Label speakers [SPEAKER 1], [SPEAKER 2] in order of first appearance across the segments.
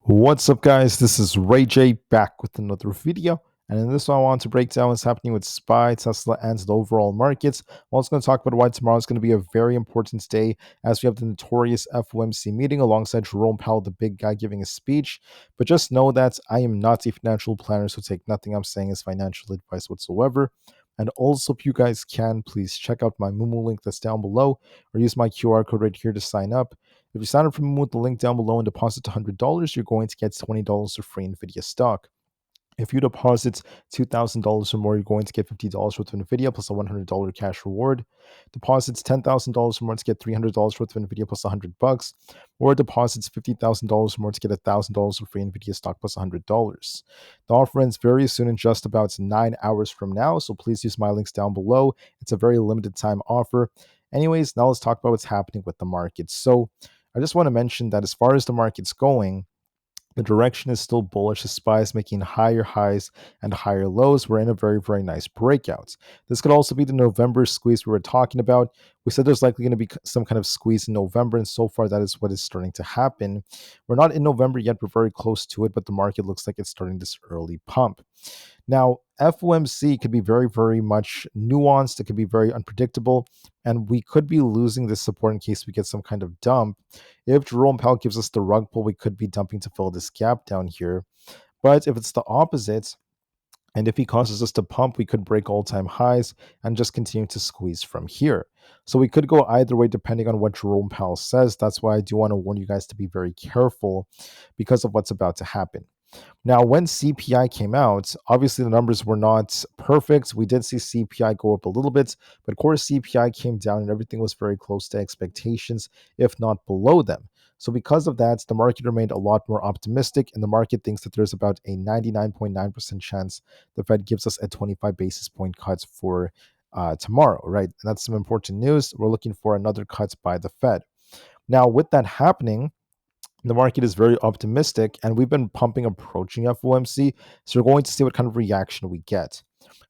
[SPEAKER 1] What's up, guys? This is Rey-Jay back with another video. And in this one, I want to break down what's happening with SPY, Tesla, and the overall markets. I'm also going to talk about why tomorrow is going to be a very important day as we have the notorious FOMC meeting alongside Jerome Powell, the big guy, giving a speech. But just know that I am not a financial planner, so take nothing I'm saying as financial advice whatsoever. And also, if you guys can, please check out my Moomoo link that's down below or use my QR code right here to sign up. If you sign up for Moomoo with the link down below and deposit $100, you're going to get $20 of free Nvidia stock. If you deposit $2,000 or more, you're going to get $50 worth of Nvidia plus a $100 cash reward. Deposits $10,000 or more to get $300 worth of Nvidia plus $100, or deposits $50,000 or more to get $1,000 of free Nvidia stock plus $100. The offer ends very soon, in just about 9 hours from now, so please use my links down below. It's a very limited time offer. Anyways, now let's talk about what's happening with the markets. So I just want to mention that as far as the market's going, the direction is still bullish. The SPY is making higher highs and higher lows. We're in a very, very nice breakout. This could also be the November squeeze we were talking about. We said there's likely going to be some kind of squeeze in November, and so far that is what is starting to happen. We're not in November yet. We're very close to it, but the market looks like it's starting this early pump. Now, FOMC could be very, very much nuanced. It could be very unpredictable, and we could be losing this support in case we get some kind of dump. If Jerome Powell gives us the rug pull, we could be dumping to fill this gap down here. But if it's the opposite, and if he causes us to pump, we could break all-time highs and just continue to squeeze from here. So we could go either way depending on what Jerome Powell says. That's why I do want to warn you guys to be very careful because of what's about to happen. Now, when CPI came out, obviously the numbers were not perfect. We did see CPI go up a little bit, but core CPI came down and everything was very close to expectations, if not below them. So because of that, the market remained a lot more optimistic, and the market thinks that there's about a 99.9% chance the Fed gives us a 25 basis point cut for tomorrow, right? And that's some important news. We're looking for another cut by the Fed. Now, with that happening, the market is very optimistic, and we've been pumping approaching FOMC, so we're going to see what kind of reaction we get.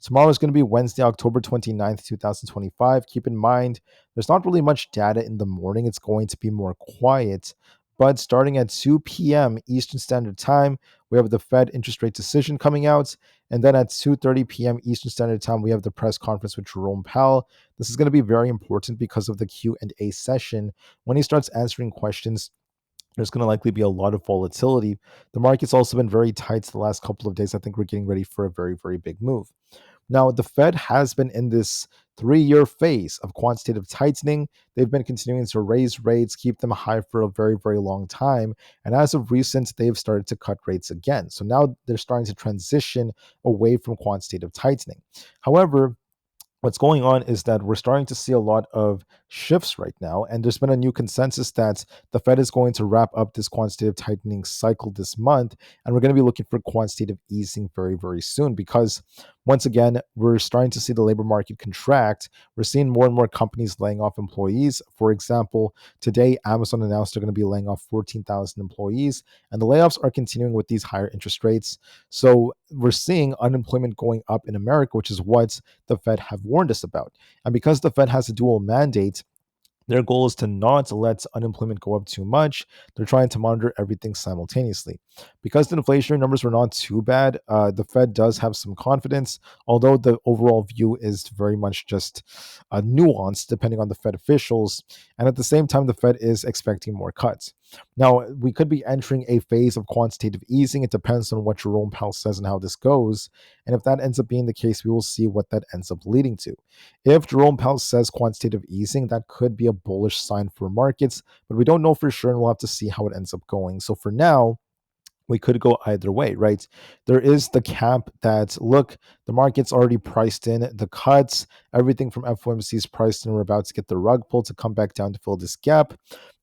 [SPEAKER 1] Tomorrow is going to be Wednesday, October 29th, 2025. Keep in mind, there's not really much data in the morning. It's going to be more quiet, but starting at 2 p.m. Eastern Standard Time, we have the Fed interest rate decision coming out, and then at 2:30 p.m. Eastern Standard Time, we have the press conference with Jerome Powell. This is going to be very important because of the Q&A session. When he starts answering questions, there's going to likely be a lot of volatility. The market's also been very tight the last couple of days. I think we're getting ready for a very, very big move. Now, the Fed has been in this 3-year phase of quantitative tightening. They've been continuing to raise rates, keep them high for a very, very long time. And as of recent, they've started to cut rates again. So now they're starting to transition away from quantitative tightening. However, what's going on is that we're starting to see a lot of shifts right now, and there's been a new consensus that the Fed is going to wrap up this quantitative tightening cycle this month, and we're going to be looking for quantitative easing very, very soon because, once again, we're starting to see the labor market contract. We're seeing more and more companies laying off employees. For example, today, Amazon announced they're going to be laying off 14,000 employees, and the layoffs are continuing with these higher interest rates. So we're seeing unemployment going up in America, which is what the Fed have warned us about. And because the Fed has a dual mandate, their goal is to not let unemployment go up too much. They're trying to monitor everything simultaneously. Because the inflationary numbers were not too bad, the Fed does have some confidence, although the overall view is very much just nuanced depending on the Fed officials. And at the same time, the Fed is expecting more cuts. Now, we could be entering a phase of quantitative easing. It depends on what Jerome Powell says and how this goes. And if that ends up being the case, we will see what that ends up leading to. If Jerome Powell says quantitative easing, that could be a bullish sign for markets, but we don't know for sure, and we'll have to see how it ends up going. So for now, we could go either way, right? There is the camp that, look, the market's already priced in the cuts, everything from FOMC is priced in, we're about to get the rug pulled to come back down to fill this gap.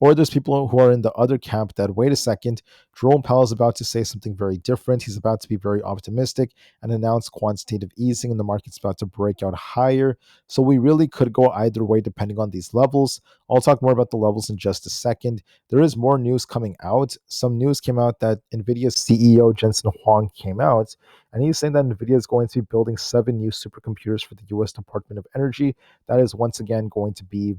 [SPEAKER 1] Or there's people who are in the other camp that, wait a second, Jerome Powell is about to say something very different. He's about to be very optimistic and announce quantitative easing, and the market's about to break out higher. So we really could go either way depending on these levels. I'll talk more about the levels in just a second. There is more news coming out. Some news came out that Nvidia's CEO, Jensen Huang, came out, and he's saying that Nvidia is going to be building 7 new supercomputers for the U.S. Department of Energy. That is once again going to be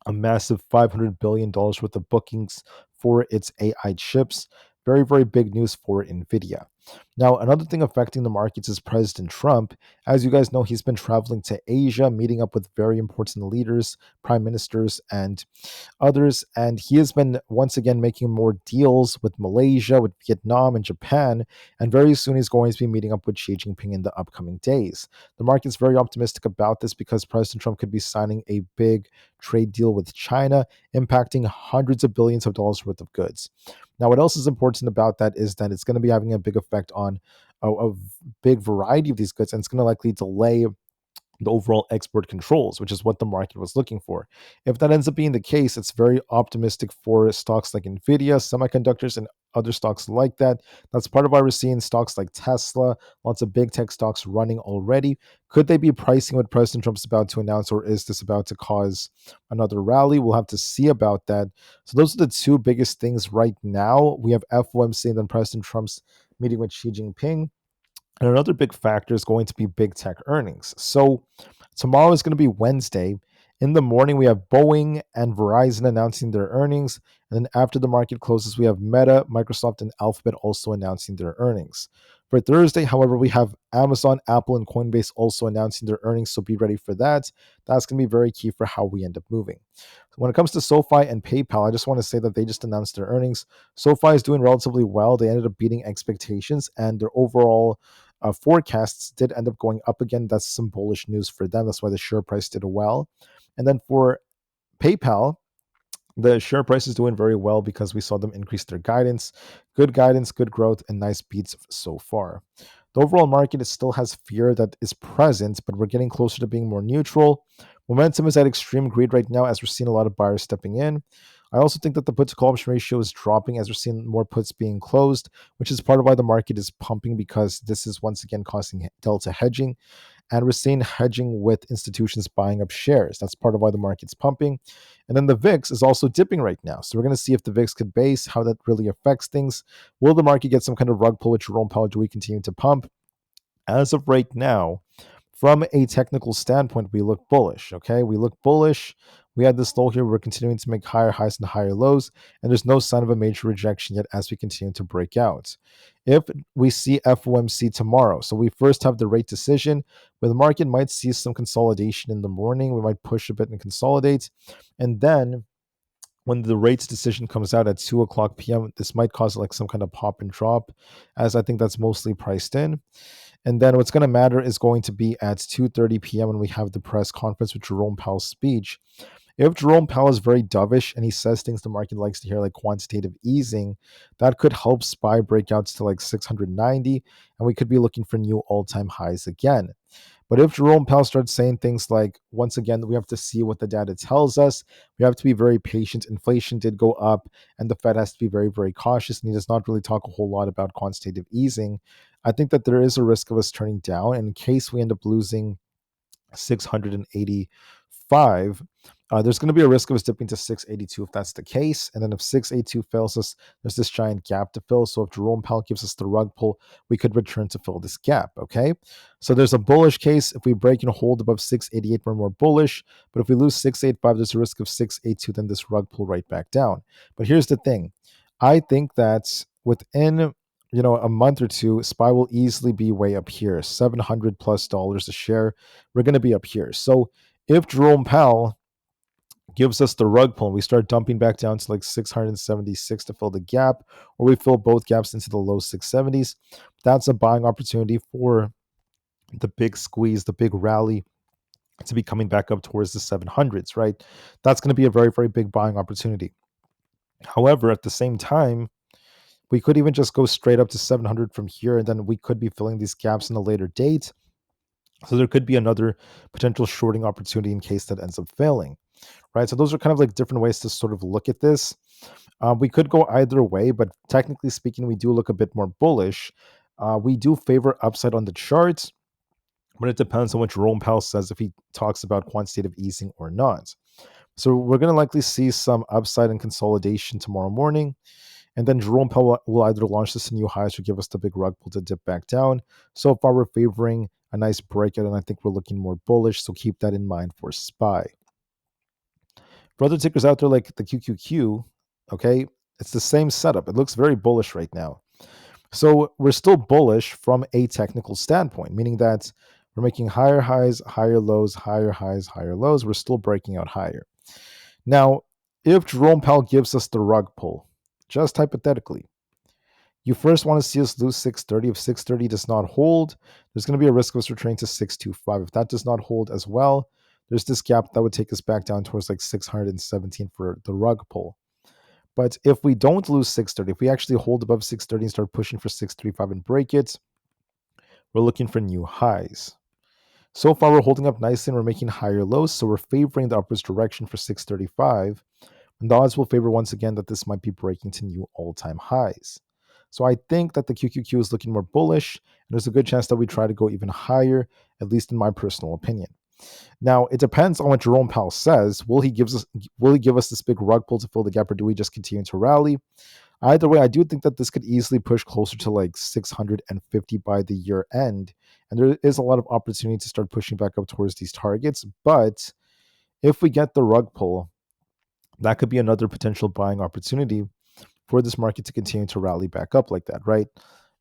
[SPEAKER 1] a massive $500 billion worth of bookings for its AI chips. very, very big news for Nvda. Now, another thing affecting the markets is President Trump. As you guys know, he's been traveling to Asia, meeting up with very important leaders, prime ministers, and others. And he has been once again making more deals with Malaysia, with Vietnam, and Japan. And very soon he's going to be meeting up with Xi Jinping in the upcoming days. The market's very optimistic about this because President Trump could be signing a big trade deal with China, impacting hundreds of billions of dollars worth of goods. Now, what else is important about that is that it's going to be having a big effect on a big variety of these goods, and it's going to likely delay the overall export controls, which is what the market was looking for. If that ends up being the case, it's very optimistic for stocks like Nvidia, semiconductors, and other stocks like that. That's part of why we're seeing stocks like Tesla, lots of big tech stocks running already. Could they be pricing what President Trump's about to announce, or is this about to cause another rally? We'll have to see about that. So those are the two biggest things right now. We have FOMC and then President Trump's meeting with Xi Jinping. And another big factor is going to be big tech earnings. So tomorrow is going to be Wednesday. In the morning, we have Boeing and Verizon announcing their earnings. And then after the market closes, we have Meta, Microsoft, and Alphabet also announcing their earnings. For Thursday, however, we have Amazon, Apple, and Coinbase also announcing their earnings. So be ready for that. That's going to be very key for how we end up moving. When it comes to SoFi and PayPal, I just want to say that they just announced their earnings. SoFi is doing relatively well. They ended up beating expectations, and their overall forecasts did end up going up again. That's some bullish news for them. That's why the share price did well. And then for PayPal, the share price is doing very well because we saw them increase their guidance, good growth, and nice beats so far. The overall market still has fear that is present, but we're getting closer to being more neutral. Momentum is at extreme greed right now as we're seeing a lot of buyers stepping in. I also think that the put to call option ratio is dropping as we're seeing more puts being closed, which is part of why the market is pumping, because this is once again causing delta hedging. And we're seeing hedging with institutions buying up shares. That's part of why the market's pumping. And then the VIX is also dipping right now. So we're going to see if the VIX could base, how that really affects things. Will the market get some kind of rug pull with Jerome Powell? Do we continue to pump? As of right now, from a technical standpoint, we look bullish. Okay, we look bullish. We had this low here. We're continuing to make higher highs and higher lows, and there's no sign of a major rejection yet as we continue to break out. If we see FOMC tomorrow, so we first have the rate decision, where the market might see some consolidation in the morning. We might push a bit and consolidate, and then when the rates decision comes out at 2 o'clock p.m., this might cause like some kind of pop and drop, as I think that's mostly priced in. And then what's going to matter is going to be at 2:30 p.m. when we have the press conference with Jerome Powell's speech. If Jerome Powell is very dovish and he says things the market likes to hear, like quantitative easing, that could help SPY breakouts to like 690, and we could be looking for new all-time highs again. But if Jerome Powell starts saying things like, once again, we have to see what the data tells us, we have to be very patient. Inflation did go up, and the Fed has to be very, very cautious, and he does not really talk a whole lot about quantitative easing. I think that there is a risk of us turning down. And in case we end up losing 685, there's going to be a risk of us dipping to 682 if that's the case. And then if 682 fails us, there's this giant gap to fill. So if Jerome Powell gives us the rug pull, we could return to fill this gap. Okay. So there's a bullish case. If we break and hold above 688, we're more bullish. But if we lose 685, there's a risk of 682, then this rug pull right back down. But here's the thing. I think that within a month or two, SPY will easily be way up here, $700+ a share. We're going to be up here. So if Jerome Powell gives us the rug pull and we start dumping back down to like 676 to fill the gap, or we fill both gaps into the low 670s, that's a buying opportunity for the big squeeze, the big rally to be coming back up towards the 700s, right? That's going to be a very, very big buying opportunity. However, at the same time, we could even just go straight up to 700 from here, and then we could be filling these gaps in a later date. So there could be another potential shorting opportunity in case that ends up failing, right? So those are kind of like different ways to sort of look at this. We could go either way, but technically speaking, we do look a bit more bullish. We do favor upside on the charts, but it depends on what Jerome Powell says, if he talks about quantitative easing or not. So we're going to likely see some upside and consolidation tomorrow morning. And then Jerome Powell will either launch this to new highs or give us the big rug pull to dip back down. So far, we're favoring a nice breakout, and I think we're looking more bullish. So keep that in mind for SPY. For other tickers out there like the QQQ, okay, It's the same setup. It looks very bullish right now. So we're still bullish from a technical standpoint, meaning that we're making higher highs, higher lows, higher highs, higher lows. We're still breaking out higher. Now, if Jerome Powell gives us the rug pull, just hypothetically, you first want to see us lose 630. If 630 does not hold, there's going to be a risk of us returning to 625. If that does not hold as well, there's this gap that would take us back down towards like 617 for the rug pull. But if we don't lose 630, if we actually hold above 630 and start pushing for 635 and break it, we're looking for new highs. So far, we're holding up nicely and we're making higher lows, so we're favoring the upwards direction for 635. And the odds will favor once again that this might be breaking to new all-time highs. So I think that the QQQ is looking more bullish, and there's a good chance that we try to go even higher, at least in my personal opinion. Now, it depends on what Jerome Powell says. Will he give us this big rug pull to fill the gap, or do we just continue to rally? Either way, I do think that this could easily push closer to like 650 by the year end. And there is a lot of opportunity to start pushing back up towards these targets. But if we get the rug pull, that could be another potential buying opportunity for this market to continue to rally back up like that, right?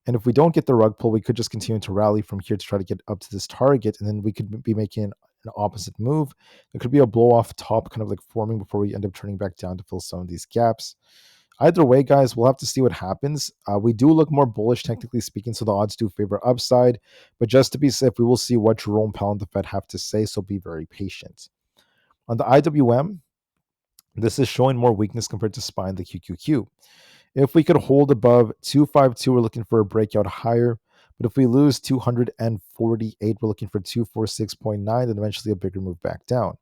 [SPEAKER 1] And if we don't get the rug pull, we could just continue to rally from here to try to get up to this target. And then we could be making an opposite move. It could be a blow off top, kind of like forming before we end up turning back down to fill some of these gaps. Either way, guys, we'll have to see what happens. We do look more bullish, technically speaking, so the odds do favor upside. But just to be safe, we will see what Jerome Powell and the Fed have to say, so be very patient. On the IWM, this is showing more weakness compared to SPY and the QQQ. If we could hold above 252, we're looking for a breakout higher. But if we lose 248, we're looking for 246.9, and eventually a bigger move back down.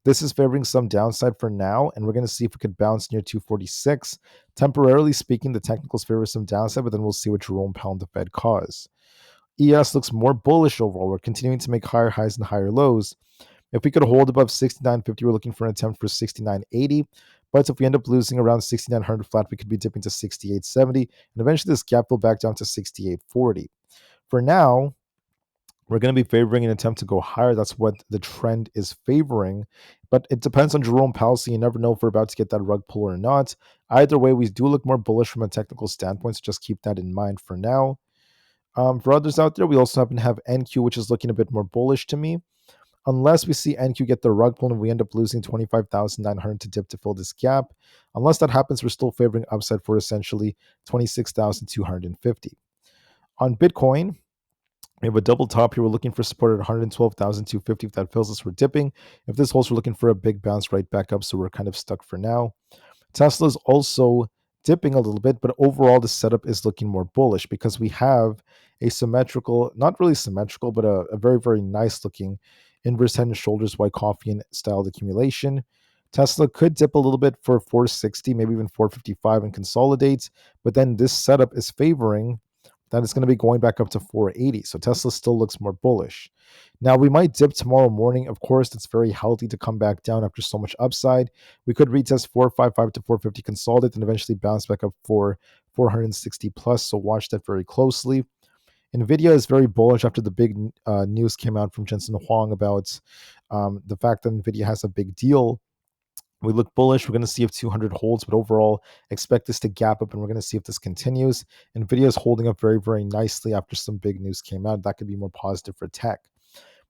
[SPEAKER 1] This is favoring some downside for now, and we're going to see if we could bounce near 246. Temporarily speaking, the technicals favor some downside, but then we'll see what Jerome Powell and the Fed cause. ES looks more bullish overall. We're continuing to make higher highs and higher lows. If we could hold above 69.50, we're looking for an attempt for 69.80. But if we end up losing around 6900 flat, we could be dipping to 68.70, and eventually this gap will back down to 68.40. For now, we're going to be favoring an attempt to go higher. That's what the trend is favoring. But it depends on Jerome Powell, so you never know if we're about to get that rug pull or not. Either way, we do look more bullish from a technical standpoint, so just keep that in mind for now. For others out there, we also happen to have NQ, which is looking a bit more bullish to me. Unless we see NQ get the rug pull and we end up losing 25,900 to dip to fill this gap. Unless that happens, we're still favoring upside for essentially 26,250. On Bitcoin, we have a double top here. We're looking for support at 112,250. If that fills us, we're dipping. If this holds, we're looking for a big bounce right back up, so we're kind of stuck for now. Tesla is also dipping a little bit, but overall the setup is looking more bullish because we have a symmetrical, not really symmetrical, but a very, very nice looking inverse head and shoulders Wyckoffean styled accumulation. Tesla could dip a little bit for 460, maybe even 455 and consolidate, but then this setup is favoring that it's going to be going back up to 480. So Tesla still looks more bullish. Now, we might dip tomorrow morning. Of course, it's very healthy to come back down after so much upside. We could retest 455 to 450, consolidate, and eventually bounce back up for 460 plus. So watch that very closely. Nvda is very bullish after the big news came out from Jensen Huang about the fact that Nvda has a big deal. We look bullish. We're going to see if 200 holds, but overall, expect this to gap up, and we're going to see if this continues. Nvidia is holding up very, very nicely after some big news came out. That could be more positive for tech.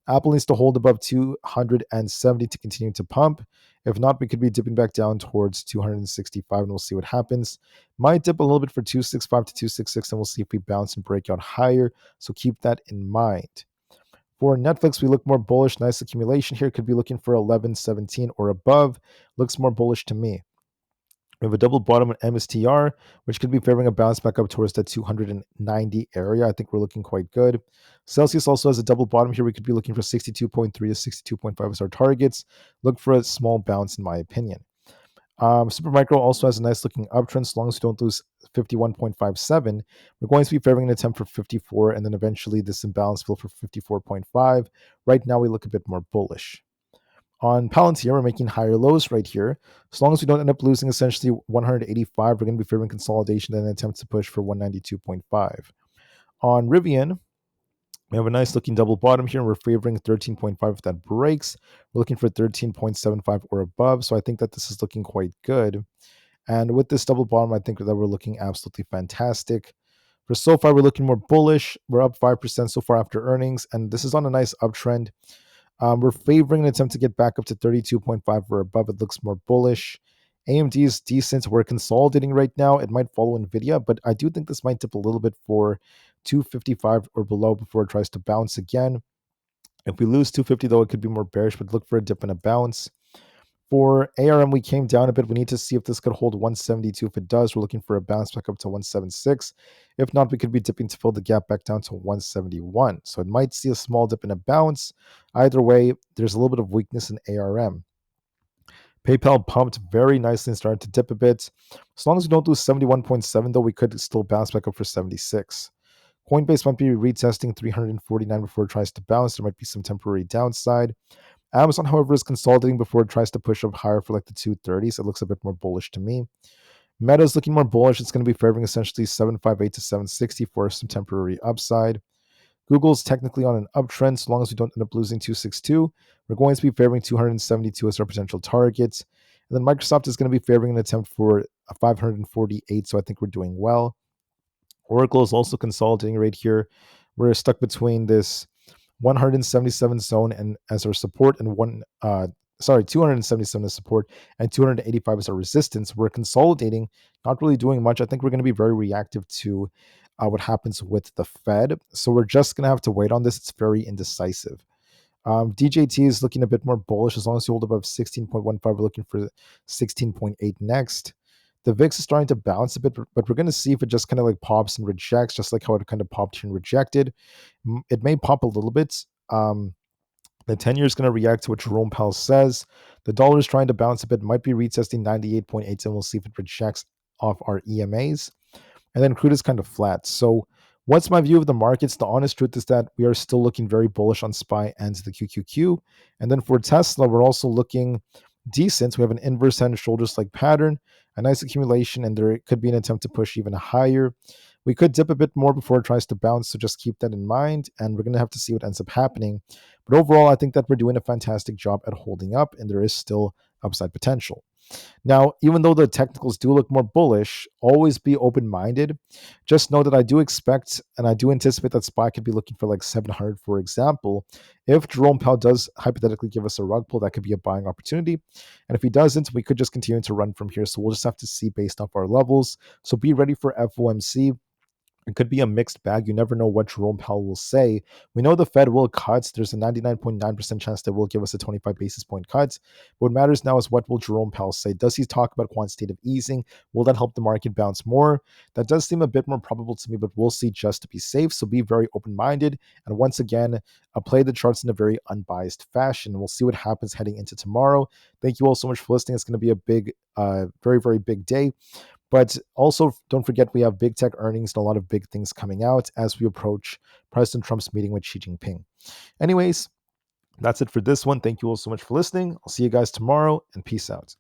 [SPEAKER 1] Appl needs to hold above 270 to continue to pump. If not, we could be dipping back down towards 265, and we'll see what happens. Might dip a little bit for 265 to 266, and we'll see if we bounce and break out higher. So keep that in mind. For Netflix, we look more bullish. Nice accumulation here. Could be looking for 1117 or above. Looks more bullish to me. We have a double bottom at MSTR, which could be favoring a bounce back up towards that 290 area. I think we're looking quite good. Celsius also has a double bottom here. We could be looking for 62.3 to 62.5 as our targets. Look for a small bounce, in my opinion. Supermicro also has a nice looking uptrend. As long as we don't lose 51.57, we're going to be favoring an attempt for 54, and then eventually this imbalance fill for 54.5. Right now, we look a bit more bullish. On Palantir, we're making higher lows right here. As long as we don't end up losing essentially 185, we're going to be favoring consolidation and an attempt to push for 192.5. On Rivian, we have a nice looking double bottom here, and we're favoring 13.5 if that breaks. We're looking for 13.75 or above, so I think that this is looking quite good. And with this double bottom, I think that we're looking absolutely fantastic. For SoFi, we're looking more bullish. We're up 5% so far after earnings, and this is on a nice uptrend. We're favoring an attempt to get back up to 32.5 or above. It looks more bullish. AMD is decent. We're consolidating right now. It might follow Nvidia, but I do think this might dip a little bit for 255 or below before it tries to bounce again. If we lose 250, though, it could be more bearish, but look for a dip and a bounce. For ARM, we came down a bit. We need to see if this could hold 172. If it does, we're looking for a bounce back up to 176. If not, we could be dipping to fill the gap back down to 171. So it might see a small dip and a bounce. Either way, there's a little bit of weakness in ARM. PayPal pumped very nicely and started to dip a bit. As long as we don't lose 71.7, though, we could still bounce back up for 76. Coinbase might be retesting 349 before it tries to bounce. There might be some temporary downside. Amazon, however, is consolidating before it tries to push up higher for like the 230s. It looks a bit more bullish to me. Meta is looking more bullish. It's going to be favoring essentially 758 to 760 for some temporary upside. Google's technically on an uptrend. So long as we don't end up losing 262, we're going to be favoring 272 as our potential targets. And then Microsoft is going to be favoring an attempt for a 548. So I think we're doing well. Oracle is also consolidating right here. We're stuck between this 177 zone and as our support and 277 as support and 285 as our resistance. We're consolidating, not really doing much. I think we're going to be very reactive to what happens with the Fed. So we're just going to have to wait on this. It's very indecisive. DJT is looking a bit more bullish. As long as you hold above 16.15, we're looking for 16.8 next. The VIX is starting to bounce a bit, but we're going to see if it just kind of like pops and rejects, just like how it kind of popped here and rejected. It may pop a little bit. The 10-year is going to react to what Jerome Powell says. The dollar is trying to bounce a bit, might be retesting 98.8, and we'll see if it rejects off our EMAs. And then crude is kind of flat. So what's my view of the markets? The honest truth is that we are still looking very bullish on SPY and the QQQ. And then for Tesla, we're also looking decent. We have an inverse head and shoulders like pattern, a nice accumulation, and there could be an attempt to push even higher. We could dip a bit more before it tries to bounce, so just keep that in mind, and we're going to have to see what ends up happening. But overall, I think that we're doing a fantastic job at holding up, and there is still upside potential. Now, even though the technicals do look more bullish, always be open-minded. Just know that I do expect and I do anticipate that SPY could be looking for like 700, for example. If Jerome Powell does hypothetically give us a rug pull, that could be a buying opportunity. And if he doesn't, we could just continue to run from here. So we'll just have to see based off our levels. So be ready for FOMC. It could be a mixed bag. You never know what Jerome Powell will say. We know the Fed will cut. There's a 99.9% chance that will give us a 25 basis point cut. What matters now is what will Jerome Powell say? Does he talk about quantitative easing? Will that help the market bounce more? That does seem a bit more probable to me, but we'll see just to be safe. So be very open-minded. And once again, play the charts in a very unbiased fashion. We'll see what happens heading into tomorrow. Thank you all so much for listening. It's going to be a big, very, very big day. But also, don't forget, we have big tech earnings and a lot of big things coming out as we approach President Trump's meeting with Xi Jinping. Anyways, that's it for this one. Thank you all so much for listening. I'll see you guys tomorrow, and peace out.